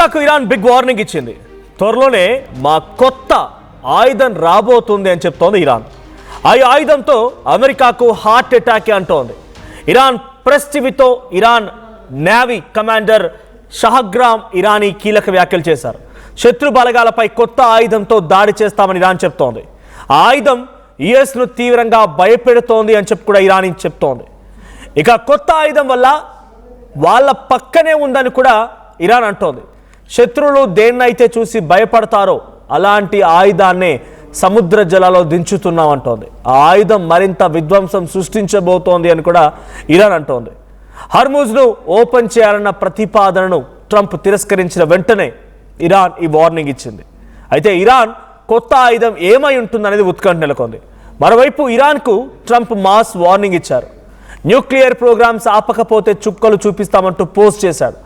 అమెరికాకు Iran big warning ఇచ్చింది. త్వరలోనే మా కొత్త ఆయుధం రాబోతుంది అని చెప్తోంది ఇరాన్. ఆ ఆయుధంతో అమెరికాకు హార్ట్ అటాక్ అంటోంది. ఇరాన్ ప్రెస్ టీవీతో Iran navy commander Shahram Irani కీలక వ్యాఖ్యలు చేశారు. శత్రు బలగాలపై కొత్త ఆయుధంతో దాడి చేస్తామని ఇరాన్ చెప్తోంది. ఆ ఆయుధం యుఎస్ను తీవ్రంగా భయపెడుతోంది అని చెప్పి కూడా ఇరాన్ చెప్తోంది. ఇక కొత్త ఆయుధం వల్ల వాళ్ళ పక్కనే ఉందని కూడా ఇరాన్ అంటోంది. శత్రువులు దేన్నైతే చూసి భయపడతారో అలాంటి ఆయుధాన్నే సముద్ర జలాల్లో దించుతున్నామంటోంది. ఆ ఆయుధం మరింత విధ్వంసం సృష్టించబోతోంది అని కూడా ఇరాన్ అంటోంది. హర్ముజ్ను ఓపెన్ చేయాలన్న ప్రతిపాదనను ట్రంప్ తిరస్కరించిన వెంటనే ఇరాన్ ఈ వార్నింగ్ ఇచ్చింది. అయితే ఇరాన్ కొత్త ఆయుధం ఏమై ఉంటుందనేది ఉత్కంఠ నెలకొంది. మరోవైపు ఇరాన్కు ట్రంప్ మాస్ వార్నింగ్ ఇచ్చారు. న్యూక్లియర్ ప్రోగ్రామ్స్ ఆపకపోతే చుక్కలు చూపిస్తామంటూ పోస్ట్ చేశాడు.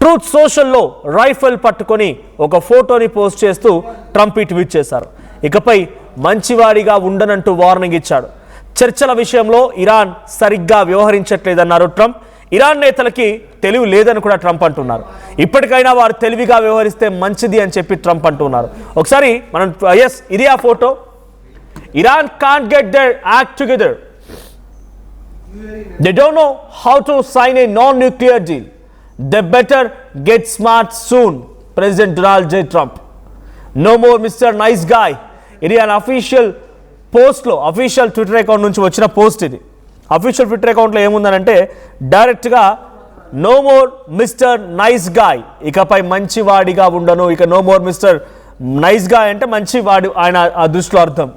ట్రూత్ సోషల్లో రైఫిల్ పట్టుకొని ఒక ఫోటోని పోస్ట్ చేస్తూ ట్రంప్ ఈ ట్వీట్ చేశారు. ఇకపై మంచివాడిగా ఉండనంటూ వార్నింగ్ ఇచ్చాడు. చర్చల విషయంలో ఇరాన్ సరిగ్గా వ్యవహరించట్లేదన్నారు ట్రంప్. ఇరాన్ నేతలకి తెలివి లేదని కూడా ట్రంప్ అంటున్నారు. ఇప్పటికైనా వారు తెలివిగా వ్యవహరిస్తే మంచిది అని చెప్పి ట్రంప్ అంటున్నారు. ఒకసారి మనం ఇది ఆ photo. Iran can't get their act together. They don't know how to sign a non-nuclear deal. They better get smart soon. President Donald J. Trump. No more Mr. Nice Guy. ఇది an official పోస్ట్లో official Twitter account నుంచి వచ్చిన post ఇది. Official Twitter అకౌంట్లో ఏముందనంటే డైరెక్ట్గా no more mister nice guy, ఇకపై మంచివాడిగా ఉండను. ఇక no more mister nice guy అంటే మంచివాడు ఆయన ఆ దృష్టిలో అర్థం.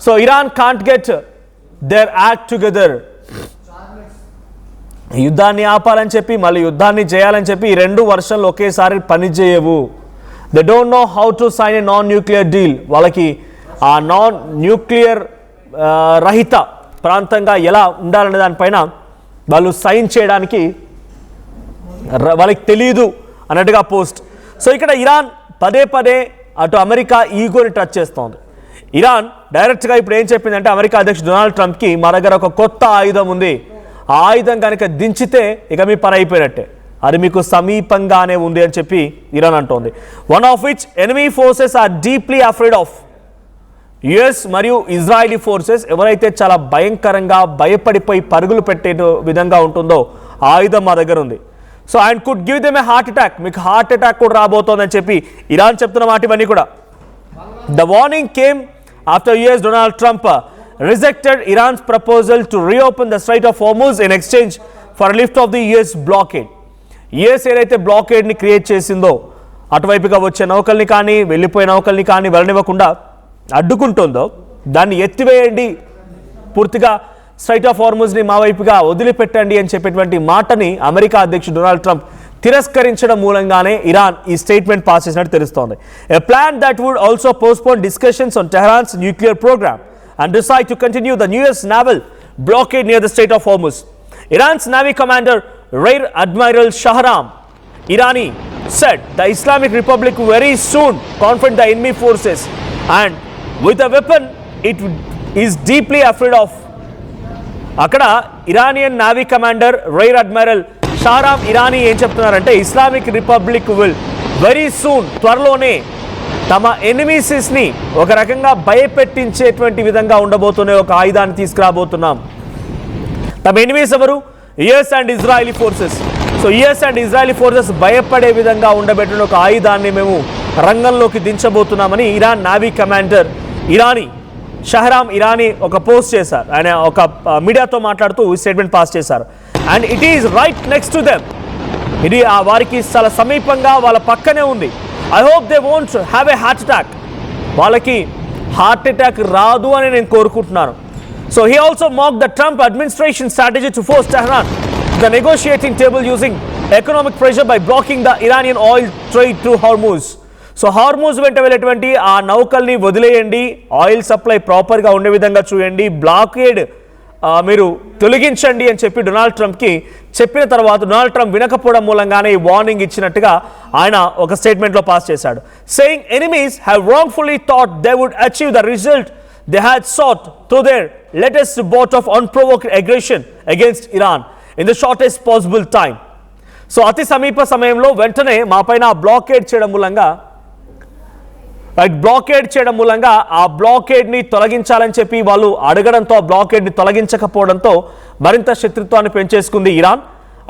So Iran can't get their act together. యుద్ధాన్ని ఆపాలని చెప్పి మళ్ళీ యుద్ధాన్ని చేయాలని చెప్పి ఈ రెండు వర్షన్లు ఒకేసారి పనిచేయవు. They don't know how to sign a non nuclear deal. వాళ్ళకి ఆ నాన్ న్యూక్లియర్ రహిత ప్రాంతంగా ఎలా ఉండాలనే దానిపైన వాళ్ళు సైన్ చేయడానికి వాళ్ళకి తెలియదు అన్నట్టుగా పోస్ట్. సో ఇక్కడ ఇరాన్ పదే పదే అటు అమెరికా ఈగోని టచ్ చేస్తోంది. ఇరాన్ డైరెక్ట్గా ఇప్పుడు ఏం చెప్పిందంటే అమెరికా అధ్యక్షుడు డొనాల్డ్ ట్రంప్కి మా దగ్గర ఒక కొత్త ఆయుధం ఉంది, ఆ ఆయుధం కనుక దించితే ఇక మీ పని అయిపోయినట్టే, అది మీకు సమీపంగానే ఉంది అని చెప్పి ఇరాన్ అంటోంది. One of which enemy forces are deeply afraid of. US మరియు ఇజ్రాయిలీ ఫోర్సెస్ ఎవరైతే చాలా భయంకరంగా భయపడిపోయి పరుగులు పెట్టే విధంగా ఉంటుందో ఆ ఆయుధం మా దగ్గర ఉంది. So and could give them A heart attack, మీకు హార్ట్ అటాక్ కూడా రాబోతోందని చెప్పి ఇరాన్ చెప్తున్న మాట ఇవన్నీ కూడా. The warning came after US Donald Trump rejected Iran's proposal to reopen the Strait of Hormuz in exchange for a lift of the US blockade. US ఏదైతే బ్లాకేడ్ని create చేసిందో అటువైపుగా వచ్చే నౌకల్ని కానీ వెళ్ళిపోయే నౌకల్ని కానీ వెళ్ళనివ్వకుండా అడ్డుకుంటుందో దాన్ని ఎత్తివేయండి, పూర్తిగా స్ట్రైట్ ఆఫ్ హార్ముజ్ని మా వైపుగా వదిలిపెట్టండి అని చెప్పేటువంటి మాటని అమెరికా అధ్యక్షుడు డొనాల్డ్ ట్రంప్ తిరస్కరించడం మూలంగానే ఇరాన్ ఈ స్టేట్మెంట్ పాస్ చేసినట్టు తెలుస్తోంది. A plan that would also postpone discussions on Tehran's nuclear program and decide to continue the US naval blockade near the Strait of Hormuz. Iran's Navy commander Rear Admiral Shahram Irani said the Islamic Republic will very soon confront the enemy forces and with a weapon it is deeply afraid of. అక్కడ Iranian navy commander rear admiral Shahram Irani ఏం చెప్తున్నారంటే Islamic Republic will very soon, త్వరలోనే తమ ఎనిమీస్ని ఒక రకంగా భయపెట్టించేటువంటి విధంగా ఉండబోతున్న ఒక ఆయుధాన్ని తీసుకురాబోతున్నాం. తమ ఎనిమీస్ ఎవరు? US and Israeli forces. So US and Israeli forces భయపడే విధంగా ఉండబెట్టిన ఒక ఆయుధాన్ని మేము రంగంలోకి దించబోతున్నామని Iran navy commander Irani Shahram Irani ఒక పోస్ట్ చేశారు. ఆయన ఒక మీడియాతో మాట్లాడుతూ ఈ స్టేట్మెంట్ పాస్ చేశారు. And it is right next to them, ఇది వారికి చాలా సమీపంగా వాళ్ళ పక్కనే ఉంది. I hope they won't have a heart attack. వాళ్ళకి హార్ట్ అటాక్ రాదు అని నేను కోరుకుంటున్నాను. So he also mocked the Trump administration strategy to force Tehran to the negotiating table using economic pressure by blocking the Iranian oil trade through Hormuz. So Hormuz వెంట వెళ్ళేటువంటి ఆ నౌకల్ని వదిలేయండి, oil supply ప్రాపర్గా ఉండే విధంగా చూడండి, బ్లాకేడ్ మీరు తొలగించండి అని చెప్పి డొనాల్డ్ ట్రంప్కి చెప్పిన తర్వాత డొనాల్డ్ ట్రంప్ వినకపోవడం మూలంగానే ఈ వార్నింగ్ ఇచ్చినట్టుగా ఆయన ఒక స్టేట్మెంట్లో పాస్ చేశాడు. Saying enemies have wrongfully thought they would achieve the result they had sought through their latest bout of unprovoked aggression against Iran in the shortest possible time. So అతి సమీప సమయంలో వెంటనే మా పైన బ్లాకేడ్ చేయడం మూలంగా ఆ బ్లాకేడ్ని తొలగించాలని చెప్పి వాళ్ళు అడగడంతో ఆ బ్లాకేడ్ని తొలగించకపోవడంతో మరింత శత్రుత్వాన్ని పెంచేసుకుంది ఇరాన్.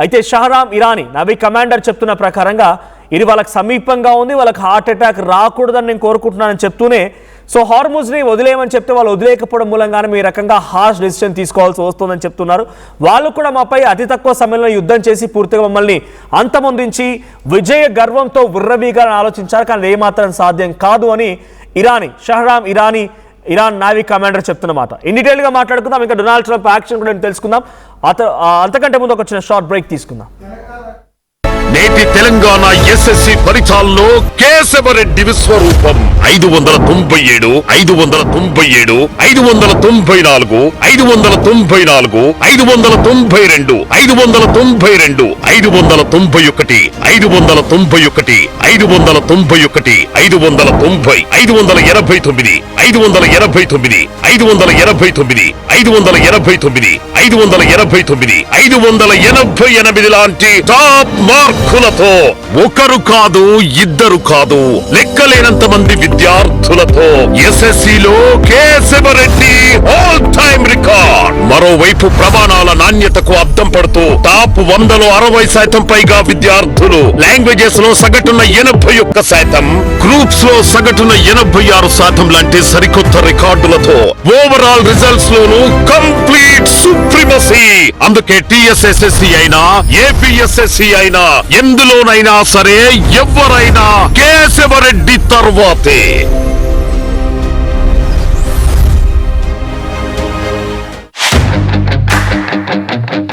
అయితే షహరామ్ ఇరానీ నవీ కమాండర్ చెప్తున్న ప్రకారంగా ఇది వాళ్ళకి సమీపంగా ఉంది, వాళ్ళకి హార్ట్ అటాక్ రాకూడదని నేను కోరుకుంటున్నానని చెప్తూనే సో హార్ముజ్ని వదిలేయమని చెప్తే వాళ్ళు వదిలేయకపోవడం మూలంగానే ఈ రకంగా హార్ష్ డెసిషన్ తీసుకోవాల్సి వస్తుందని చెప్తున్నారు. వాళ్ళు కూడా మాపై అతి తక్కువ సమయంలో యుద్ధం చేసి పూర్తిగా మమ్మల్ని అంతమొందించి విజయ గర్వంతో విర్రవీగాలని ఆలోచించారు, కానీ ఏమాత్రం సాధ్యం కాదు అని షహరామ్ ఇరాన్ నావీ కమాండర్ చెప్తున్నమాట. ఇన్ డీటెయిల్గా మాట్లాడుకుందాం. ఇంకా డొనాల్డ్ ట్రంప్ యాక్షన్ కూడా తెలుసుకుందాం. అంతకంటే ముందు ఒక చిన్న షార్ట్ బ్రేక్ తీసుకుందాం. నేటి తెలంగాణ ఎస్ఎస్సి ఫలితాల్లో కేశవరెడ్డి విశ్వరూపం 597 597 594 594 592 592 591 591 591 590 589 589 589 589 589 588 లాంటి టాప్ మార్కులతో ఒకరు కాదు ఇద్దరు కాదు లెక్కలేనంత మంది విద్యార్థులతో ఎస్ఎస్సిలో కేశవరెడ్డి ఆల్ టైమ్ రికార్డ్. మరోవైపు ప్రమాణాల నాణ్యతకు అద్దం పడుతూ టాప్ 100లో 60% పైగా విద్యార్థులు, లాంగ్వేజెస్ లో సగటున 81%, గ్రూప్స్ లో సగటున 86% లాంటి సరికొత్త రికార్డులతో ఓవరాల్ రిజల్ట్స్ లోను కంప్లీట్ సుప్రీమసీ. అందుకే టీఎస్ఎస్ఎస్సి అయినా ఏపీఎస్ఎస్సి అయినా ఎందులోనైనా సరే ఎవరైనా కేశవరెడ్డి తర్వాతే.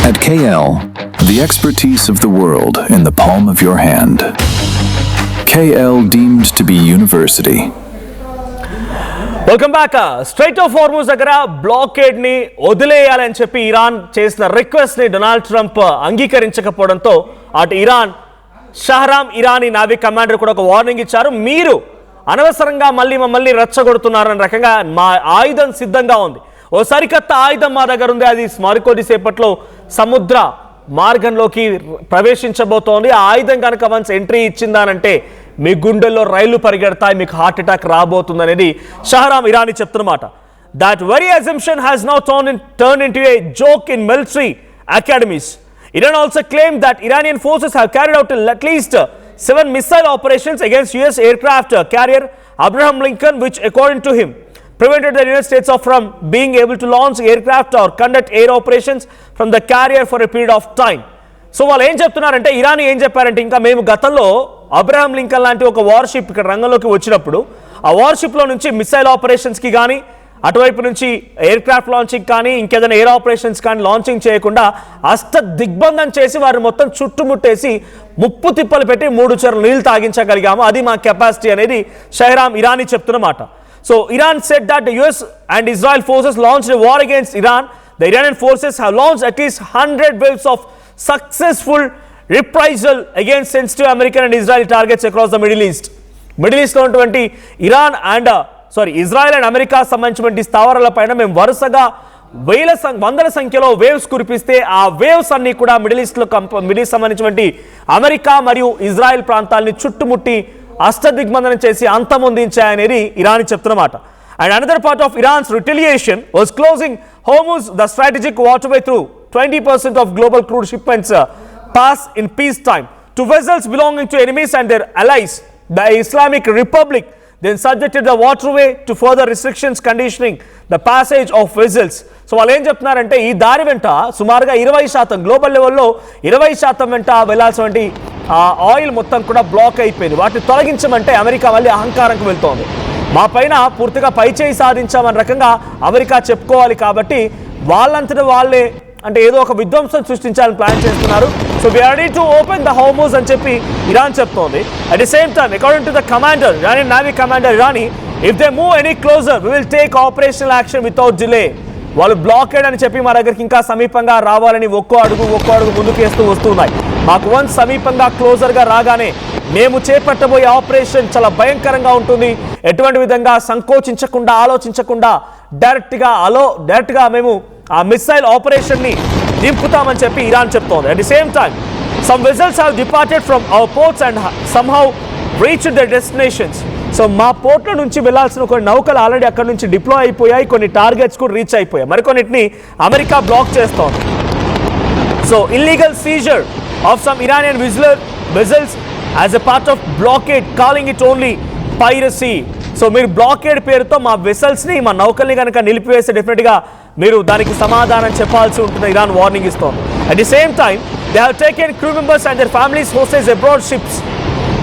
At KL, the expertise of the world in the palm of your hand. KL deemed to be university. Welcome back. Straight of Hormuz దగ్గర బ్లాకేడ్ ని వదిలేయాలని చెప్పి ఇరాన్ చేసిన రిక్వెస్ట్ ని డొనాల్డ్ ట్రంప్ అంగీకరించకపోవడంతో అటు ఇరాన్ షహరామ్ ఇరానీ నావీ కమాండర్ కూడా ఒక warning ఇచ్చారు. మీరు అనవసరంగా మమ్మల్ని రెచ్చగొడుతున్నారన్న రకంగా మా ఆయుధం సిద్ధంగా ఉంది, ఓ సరికొత్త ఆయుధం మా దగ్గర ఉంది, అది మరికొద్దిసేపట్లో సముద్ర మార్గంలోకి ప్రవేశించబోతోంది. ఆ ఆయుధం కనుక వన్స్ ఎంట్రీ ఇచ్చిందానంటే మీ గుండెల్లో రైళ్లు పరిగెడతాయి, మీకు హార్ట్ అటాక్ రాబోతుంది అనేది షహరామ్ ఇరానీ చెప్తున్నమాట. That very assumption has now turned into a joke in military academies. Iran also claimed that Iranian forces have carried out at least 7 missile operations against US aircraft carrier Abraham Lincoln, which according to him prevented the United States from being able to launch aircraft or conduct air operations from the carrier for a period of time. So వాళ్ళు ఏం చెప్తున్నారంటే, Iran ఏం చెప్పారంటే, ఇంకా మేము గతంలో Abraham Lincoln లాంటి ఒక వార్షిప్ ఇక్కడ రంగంలోకి వచ్చినప్పుడు ఆ వార్షిప్లో నుంచి మిసైల్ ఆపరేషన్స్కి కానీ అటువైపు నుంచి ఎయిర్ క్రాఫ్ట్ లాంచింగ్ కానీ ఇంకేదైనా ఎయిర్ ఆపరేషన్స్ కానీ లాంచింగ్ చేయకుండా దిగ్బంధం చేసి వారిని మొత్తం చుట్టుముట్టేసి ముప్పు తిప్పలు పెట్టి 3 చెరువులు నీళ్ళు తాగించగలిగాము, అది మా కెపాసిటీ అనేది షహరామ్ ఇరానీ చెప్తున్నమాట. So Iran said that the US and Israel forces launched a war against Iran. The Iranian forces have launched at least 100 waves of successful reprisal against sensitive American and Israeli targets across the Middle East. Middle ఈస్ట్లో ఉన్నటువంటి Israel and America సంబంధించినటువంటి స్థావరాల పైన మేము వరుసగా వందల సంఖ్యలో waves కురిపిస్తే ఆ waves అన్ని కూడా మిడిల్ ఈస్ట్ సంబంధించినటువంటి అమెరికా మరియు ఇజ్రాయెల్ ప్రాంతాలని చుట్టుముట్టి అష్టదిగ్బంధనం చేసి అంతమొందించాయనేది ఇరాన్ చెప్తున్నమాట. And another part of Iran's retaliation was closing Hormuz, the strategic waterway through 20% of global crude shipments pass in peacetime to vessels belonging to enemies and their allies. The Islamic Republic then subjected the waterway to further restrictions conditioning the passage of vessels. So వాళ్ళు ఏం చెప్తున్నారంటే, ఈ దారి వెంట సుమారుగా 20% global లెవెల్లో 20% వెంట వెళ్లాల్సినటువంటి oil మొత్తం కూడా బ్లాక్ అయిపోయింది. వాటిని తొలగించమంటే అమెరికా మళ్ళీ అహంకారంకు వెళ్తోంది. మా పైన పూర్తిగా పైచేయి సాధించామన్న రకంగా అమెరికా చెప్పుకోవాలి. కాబట్టి వాళ్ళంతటా వాళ్ళే అంటే ఏదో ఒక విధ్వంసం సృష్టించాలని ప్లాన్ చేస్తున్నారు. So we are ready to open the Hormuz అని చెప్పి ఇరాన్ చెప్తోంది. At the same time according to the commander, Iranian navy commander Irani, if they move any closer we will take operational action without delay. వాళ్ళు blockade అని చెప్పి మా దగ్గరికి ఇంకా సమీపంగా రావాలని ఒక్కో అడుగు ముందుకు వేస్తూ వస్తున్నాయి. మాకు వన్స్ సమీపంగా క్లోజర్గా రాగానే మేము చేపట్టబోయే ఆపరేషన్ చాలా భయంకరంగా ఉంటుంది. ఎటువంటి విధంగా సంకోచించకుండా ఆలోచించకుండా డైరెక్ట్గా మేము ఆ మిసైల్ ఆపరేషన్ని దింపుతామని చెప్పి ఇరాన్ చెప్తోంది. At the same time Some vessels have departed from our ports and somehow reached their destinations. So మా పోర్ట్ల నుంచి వెళ్లాల్సిన కొన్ని నౌకలు ఆల్రెడీ అక్కడ నుంచి డిప్లాయ్ అయిపోయాయి, కొన్ని టార్గెట్స్ కూడా రీచ్ అయిపోయాయి, మరికొన్నిటిని అమెరికా బ్లాక్ చేస్తోంది. So illegal Caesar of some Iranian vessels as a part of blockade, calling it only piracy. So మీరు బ్లాకేడ్ పేరుతో మా వెసల్స్ని, మా నౌకల్ని కనుక నిలిపివేస్తే డెఫినెట్గా మీరు దానికి సమాధానం చెప్పాల్సి ఉంటుంది, ఇరాన్ వార్నింగ్ ఇస్తోంది. At the same time they have taken crew members and there families hostage abroad ships.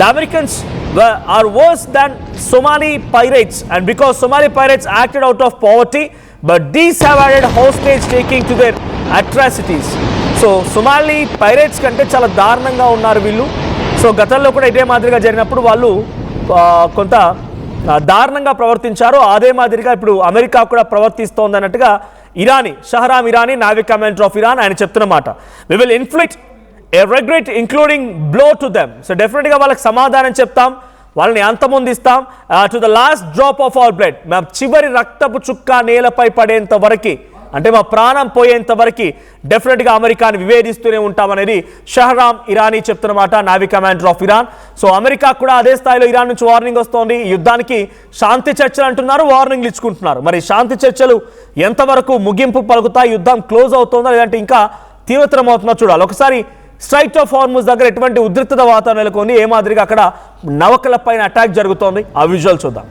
The Americans are worse than Somali pirates, and because Somali pirates acted out of poverty, but these have added hostage taking to their atrocities. So Somali pirates కంటే చాలా దారుణంగా ఉన్నారు వీళ్ళు. So గతంలో కూడా ఇదే మాదిరిగా జరిగినప్పుడు వాళ్ళు కొంత దారుణంగా ప్రవర్తించారు, అదే మాదిరిగా ఇప్పుడు అమెరికా కూడా ప్రవర్తిస్తోంది అన్నట్టుగా షహరామ్ ఇరానీ నావిక్ కమాండర్ ఆఫ్ ఇరాన్ ఆయన చెప్తున్నమాట. We will inflict a regret including blow to them. So డెఫినెట్గా వాళ్ళకి సమాధానం చెప్తాం, వాళ్ళని అంతమొందిస్తాం to the last drop of our blood. మా చివరి రక్తపు చుక్క నేలపై పడేంత వరకు, అంటే మా ప్రాణం పోయేంత వరకు డెఫినెట్గా అమెరికాని వివేదిస్తూనే ఉంటామనేది షహరామ్ ఇరానీ చెప్తున్నమాట, నావిక్ commander of Iran. So America కూడా అదే స్థాయిలో ఇరాన్ నుంచి వార్నింగ్ వస్తోంది. ఈ యుద్ధానికి శాంతి చర్చలు అంటున్నారు, వార్నింగ్లు ఇచ్చుకుంటున్నారు. మరి శాంతి చర్చలు ఎంతవరకు ముగింపు పలుకుతాయి, యుద్ధం క్లోజ్ అవుతుందా లేదంటే ఇంకా తీవ్రతరం అవుతుందో చూడాలి. ఒకసారి స్ట్రైట్ ఆఫ్ హార్ముజ్ దగ్గర ఎటువంటి ఉద్రిక్తత వాతావరణం నెలకొని ఏ మాదిరిగా అక్కడ నౌకల పైన అటాక్ జరుగుతోంది, ఆ విజువల్ చూద్దాం.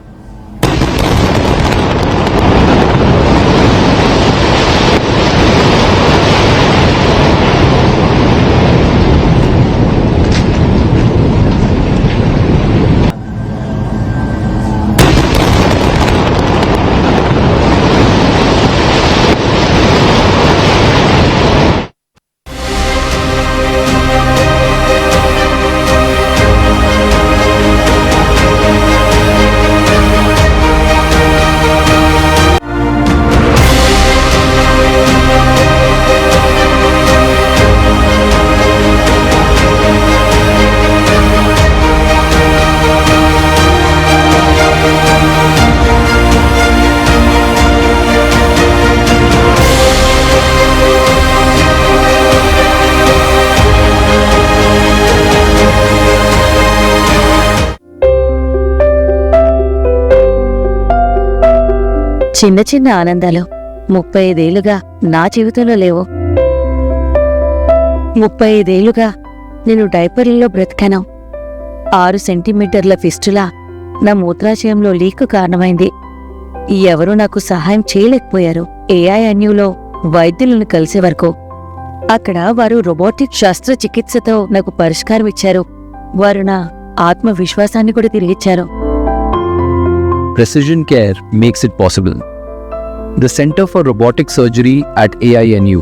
చిన్న చిన్న ఆనందాలు 35 ఏళ్లుగా నా జీవితంలో లేవు. 35 ఏళ్లుగా నేను డైపర్లలో బ్రతికాను. 6 సెంటీమీటర్ల ఫిస్టులా నా మూత్రాశయంలో లీక్ కారణమైంది. ఎవరూ నాకు సహాయం చేయలేకపోయారు. AINUలో వైద్యులను కలిసే వరకు. అక్కడ వారు రోబోటిక్ శస్త్రచికిత్సతో నాకు పరిష్కారం ఇచ్చారు. వారు నా ఆత్మవిశ్వాసాన్ని కూడా తిరిగిచ్చారు. Precision care makes it possible. The Center for Robotic Surgery at AINU